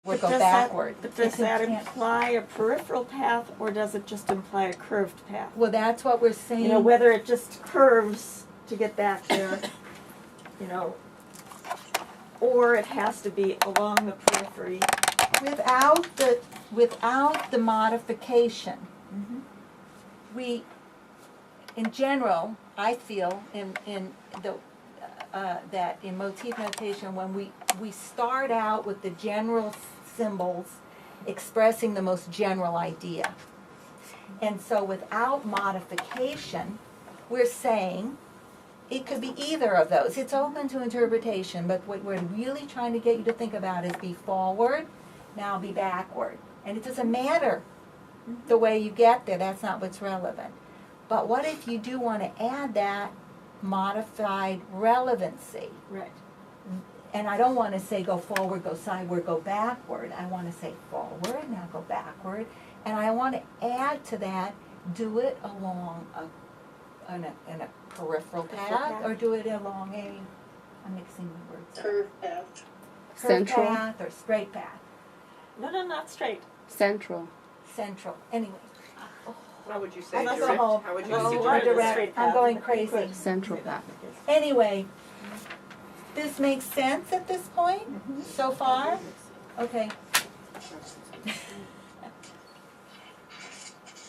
would go backward. But does that imply a peripheral path, or does it just imply a curved path? Well, that's what we're saying. You know, whether it just curves to get back there, you know, or it has to be along the periphery. Without the modification, we, in general, I feel that in motif notation, when we start out with the general symbols expressing the most general idea. And so without modification, we're saying it could be either of those. It's open to interpretation, but what we're really trying to get you to think about is be forward, now be backward. And it doesn't matter the way you get there, that's not what's relevant. But what if you do want to add that modified relevancy? Right. And I don't want to say go forward, go sideward, go backward. I want to say forward, now go backward. And I want to add to that, do it along in a peripheral path, or do it along I'm mixing the words. Curved path. Central. Path or straight path. No, not straight. Central. Central. Anyway. How would you say That's direct? a whole, How would you Oh, say direct. direct? Straight I'm path. going crazy. Central path. Anyway, this makes sense at this point so far? Okay.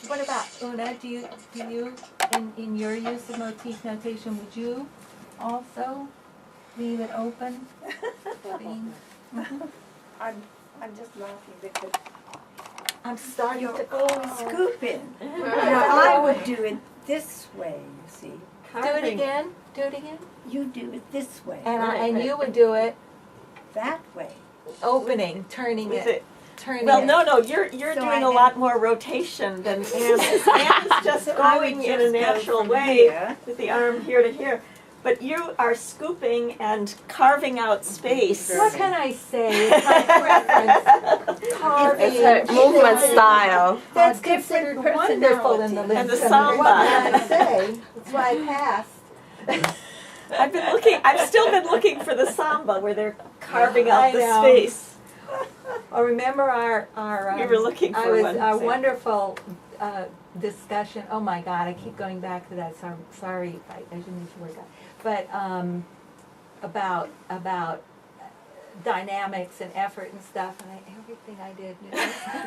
What about Oona? Do you in your use of motif notation, would you also leave it open? I'm just laughing because I'm starting you're to always scooping. I would do it this way, you see. do it again. Do it again. You do it this way. And you would do it that way. opening, turning With it. Turning Well, it. no, you're So doing I a have- lot more rotation than Anne is. Anne is just I would going in a just go natural from way here. with the arm here to here. But you are scooping and carving out space. What can I say? It's my preference. Carving. It's her movement style. That's considered wonderful in the personality. And the Lynn. samba. What can I say? That's why I passed. I've still been looking for the samba where they're carving out I the know. space. Oh, remember our We were looking for one, our Sam. wonderful discussion. Oh my God, I keep going back to that. Sorry, I didn't use the word that. But about dynamics and effort and stuff, and everything I did, you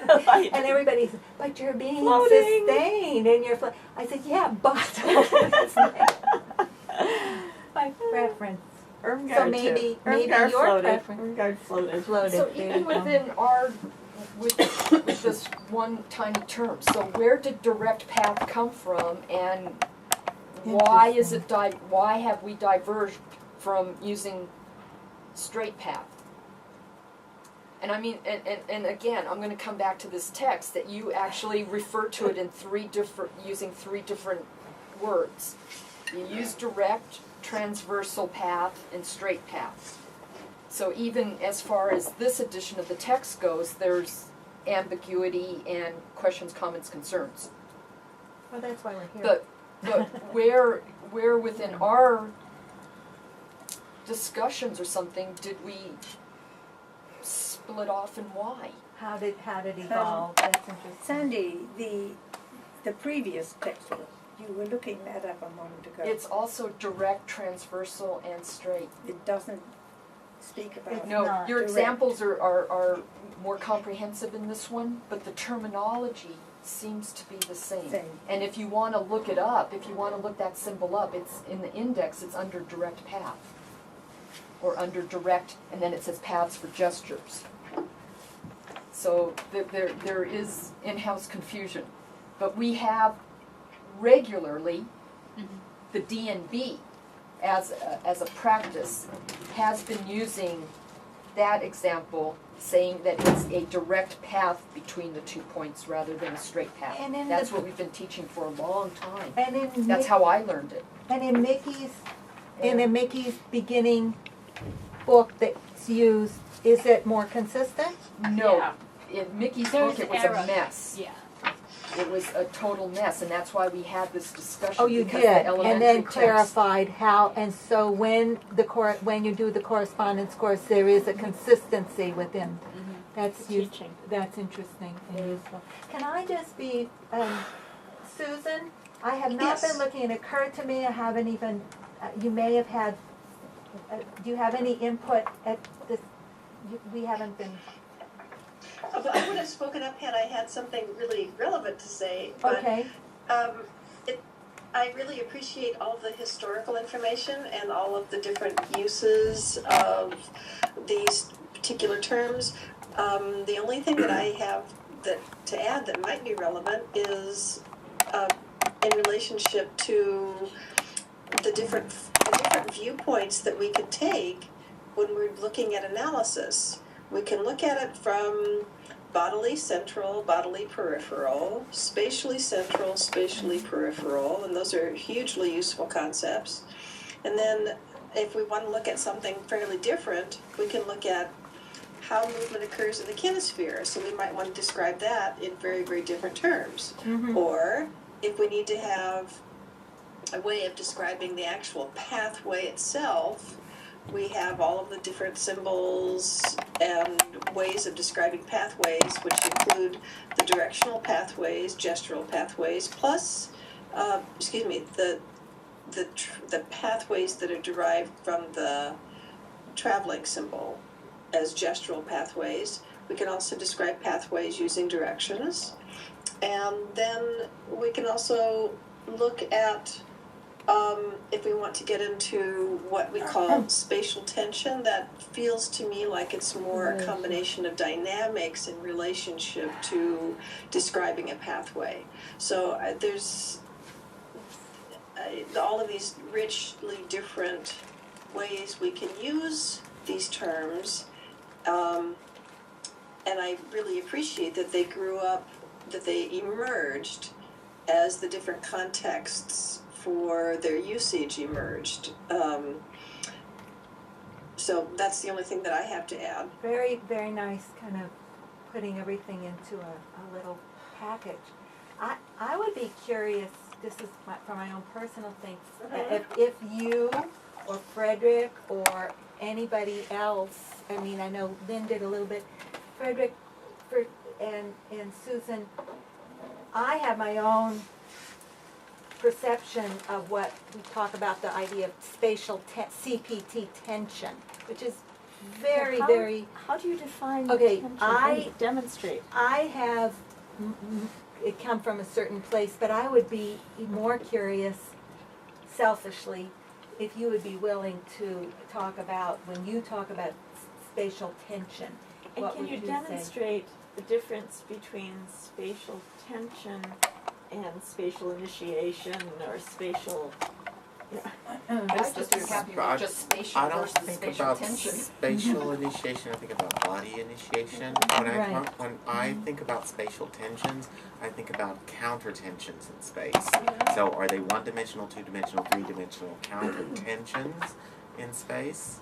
know. And everybody said, "But you're being Floating. sustained, and you're." I said, "Yeah, but." My preference. Irmgard So too. maybe Irmgard your floated. preference. Irmgard floated. Floated. So There even you go. within our, with this one tiny term, so where did direct path come from, and why is it why have we diverged from using straight path? And I mean, and again, I'm going to come back to this text that you actually refer to it in using three different words. You use direct, transversal path, and straight path. So even as far as this edition of the text goes, there's ambiguity and questions, comments, concerns. Well, that's why we're here. But where within our discussions or something did we split off, and why? How did it evolve? That's interesting. Sandy, the previous textbook, you were looking that up a moment ago. It's also direct, transversal, and straight. It doesn't speak about No, not your direct. examples are more comprehensive in this one, but the terminology seems to be the same. Same. And if you want to look it up, if you want to look that symbol up, it's in the index, it's under direct path. Or under direct, and then it says paths for gestures. So there is in-house confusion. But we have regularly, the DNB as a practice has been using that example, saying that it's a direct path between the 2 points rather than a straight path. And in That's the- what we've been teaching for a long time. And in That's how I learned it. And in Mickey's beginning book that's used, is it more consistent? No, Yeah. in Mickey's There's book it was error. a mess. Yeah. It was a total mess, and that's why we had this discussion. Oh, you because did, the and elementary then text- clarified how. And so when you do the correspondence course, there is a consistency within That's the use- teaching. That's interesting and useful. Can I just be, Susan, I have not Yes. been looking, it occurred to me, I haven't even, you may have had, do you have any input at this, we haven't been, But I would have spoken up had I had something really relevant to say, but okay, I really appreciate all of the historical information and all of the different uses of these particular terms. The only thing that I have to add that might be relevant is in relationship to the different viewpoints that we can take when we're looking at analysis. We can look at it from bodily central, bodily peripheral, spatially central, spatially peripheral, and those are hugely useful concepts. And then if we want to look at something fairly different, we can look at how movement occurs in the kinesphere. So we might want to describe that in very, very different terms. Or if we need to have a way of describing the actual pathway itself, we have all of the different symbols and ways of describing pathways, which include the directional pathways, gestural pathways, plus, the pathways that are derived from the traveling symbol as gestural pathways. We can also describe pathways using directions. And then we can also look at if we want to get into what we call spatial tension. That feels to me like it's more a combination of dynamics in relationship to describing a pathway. So there's all of these richly different ways we can use these terms, and I really appreciate that they grew up, that they emerged as the different contexts for their usage emerged. So that's the only thing that I have to add. very, very nice kind of putting everything into a little package. I would be curious, this is for my own personal thing, if you or Frederic or anybody else, I mean, I know Lynn did a little bit, Frederic and Susan, I have my own perception of what we talk about, the idea of spatial CPT tension, which is very, very, How do you define Okay, tension? I- Demonstrate. I have it come from a certain place, but I would be more curious, selfishly, if you would be willing to talk about, when you talk about spatial tension, And what can would you you say? demonstrate the difference between spatial tension and spatial initiation or spatial, I'm just as happy with just spatial I don't versus think spatial about tension. spatial initiation, I think about body initiation. Right. When I think about spatial tensions, I think about counter tensions in space. So are they one-dimensional, two-dimensional, three-dimensional counter tensions in space?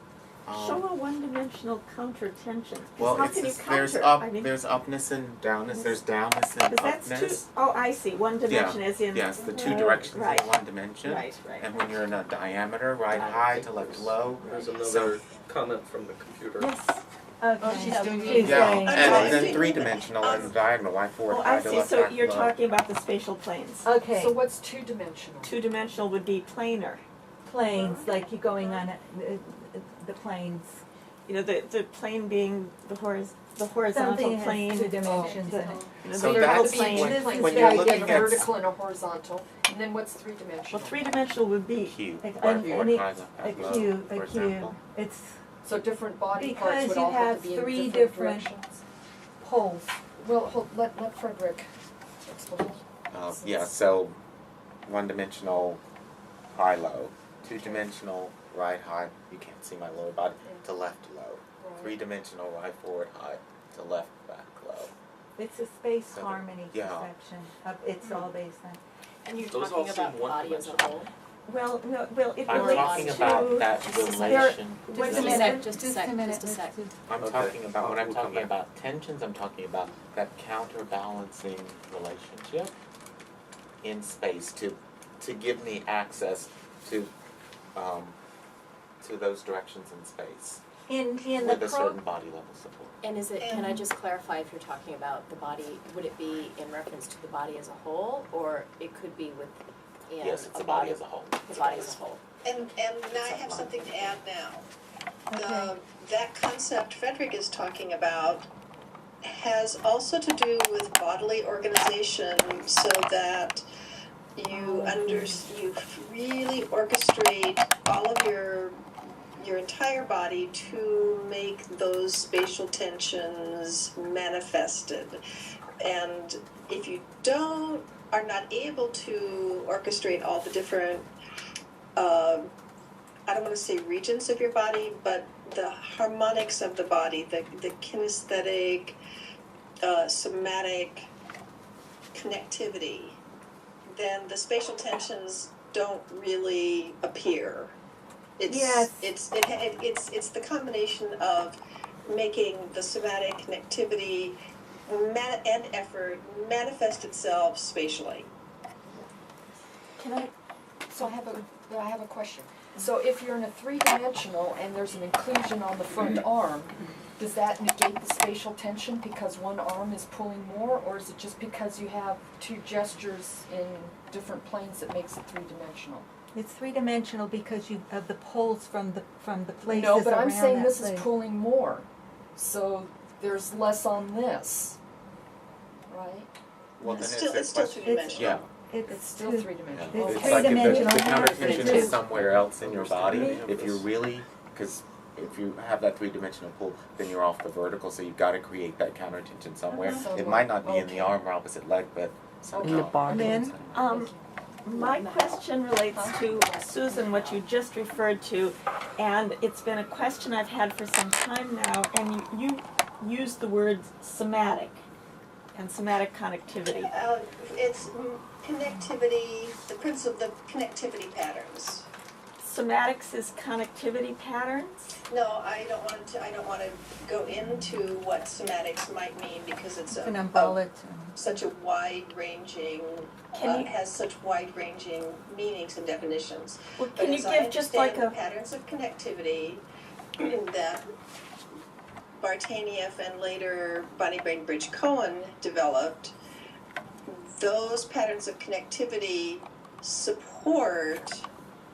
show a one-dimensional counter tension. 'Cause Well, how it's can you just, there's counter? I mean, there's upness and downness, there's downness and because that's upness. oh, I see, one dimension as in. Yes, the two directions Right. in one dimension. Right, right. And when you're in a diameter, right high to left low. There's another So- comment from the computer. Yes, Okay. she's doing She's it. Yeah, saying, and I then see. three-dimensional and diagonal, like forward, oh, high I to see, left, so back, you're low. talking about the spatial planes. okay, So what's two-dimensional? Two-dimensional would be planar. planes, like you're going on the planes. You know, the plane being the horizontal Something plane. has two dimensions the- in it. you know, So the there vertical has to be plane. two when- planes, when you you're gotta get looking a at- vertical and a horizontal, and then what's three-dimensional? Well, three-dimensional would be, Cube, And- right, and forward, it- high, left, A back, low, cube, for a cube, example. it's So different body Because parts would you all have have to be in three different different- directions. poles. Well, let Frederic explain. Yeah, so one-dimensional, high, low. Two-dimensional, right, high, you can't see my lower body, to left, low. Three-dimensional, right, forward, high, to left, back, low. It's a space So, harmony yeah. perception. It's all based on. And you're Those all talking seem about the body as a one-dimensional. whole? well, no, well, it I'm relates talking to. about that there- relation. Wait Just a a minute, sec, just a just sec, a minute. just a sec. I'm Okay. talking about, when I'm We'll come talking back. about tensions, I'm talking about that counterbalancing relationship in space to give me access to those directions in space. in the with a certain body level support. And is it, can I just clarify if you're talking about the body, would it be in reference to the body as a whole, or it could be within Yes, it's a the body as a whole. The body as a whole. And now I have something to add now. Okay. That concept Frederic is talking about has also to do with bodily organization, so that you you really orchestrate all of your entire body to make those spatial tensions manifested. And if you are not able to orchestrate all the different I don't want to say regions of your body, but the harmonics of the body, the kinesthetic, somatic connectivity, then the spatial tensions don't really appear. Yes. It's the combination of making the somatic connectivity and effort manifest itself spatially. So I have a question. So if you're in a three-dimensional and there's an inclusion on the front arm, does that negate the spatial tension because one arm is pulling more, or is it just because you have two gestures in different planes that makes it three-dimensional? It's three-dimensional because of the pulls from the places No, but I'm around saying that this place. is pulling more, so there's less on this, right? Well, then It's it's still a question. two-dimensional. Yeah. It's still two- three-dimensional. Yeah. It's It's Okay. like if three-dimensional the counter math, tension it's is two. somewhere else in your body, if you really, because if you have that three-dimensional pull, then you're off the vertical, so you've got to create that counter tension somewhere. Uh-huh. It might not be in the Okay. arm or opposite leg, but somehow. In the bar. Lynn? My question relates to, Susan, what you just referred to, and it's been a question I've had for some time now, and you used the word somatic and somatic connectivity. It's connectivity, the principle of the connectivity patterns. Somatics is connectivity patterns? No, I don't want to go into what somatics might mean, because it's An umbrella. such a wide-ranging, Can you- has such wide-ranging meanings and definitions. Well, But can you as I give just like understand a, patterns of connectivity that Bartanieff and later Bonnie Brain Bridge Cohen developed, those patterns of connectivity support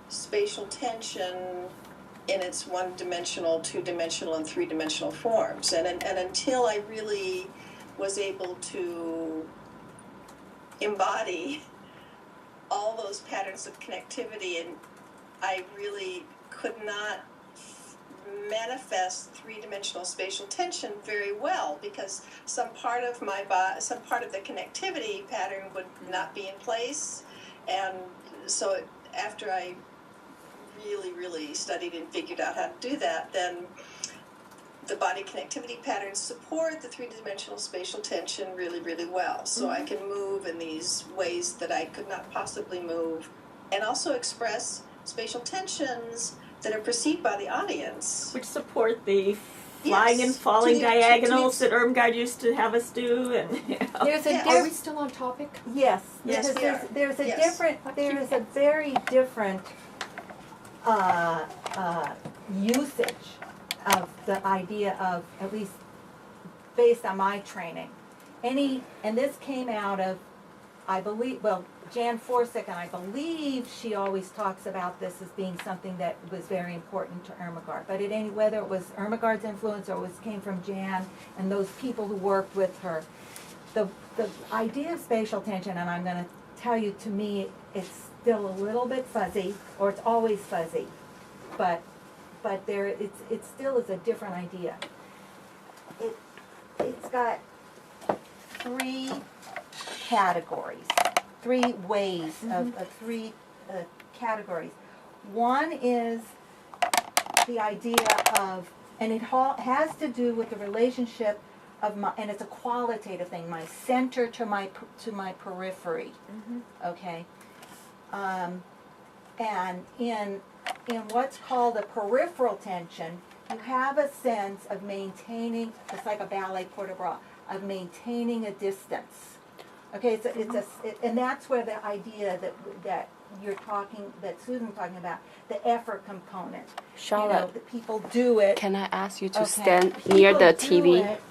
spatial tension in its one-dimensional, two-dimensional, and three-dimensional forms. And until I really was able to embody all those patterns of connectivity, and I really could not manifest three-dimensional spatial tension very well, because some part of some part of the connectivity pattern would not be in place. And so after I really studied and figured out how to do that, then the body connectivity patterns support the three-dimensional spatial tension really well. So I can move in these ways that I could not possibly move, and also express spatial tensions that are perceived by the audience. which support the flying and falling to the- diagonals that Irmgard used to have us do, and, you know. There's a Yeah. Are we diff- still on topic? yes, Yes, because we are. there's a Yes. there is a very different usage of the idea of, at least based on my training. And this came out of, I believe, well, Jan Forsythe, and I believe she always talks about this as being something that was very important to Ermengarde. But whether it was Ermengarde's influence or came from Jan and those people who worked with her, the idea of spatial tension, and I'm going to tell you, to me, it's still a little bit fuzzy, or it's always fuzzy, but it still is a different idea. It's got three categories, three ways of three categories. One is the idea of, and it has to do with the relationship of my, and it's a qualitative thing, my center to my periphery. Okay, and in what's called a peripheral tension, you have a sense of maintaining, it's like a ballet port de bras, of maintaining a distance. Okay, and that's where the idea that you're talking, that Susan's talking about, the effort component. You know, Charlotte, that people do it. can I ask you to Okay. stand near People the do TV? it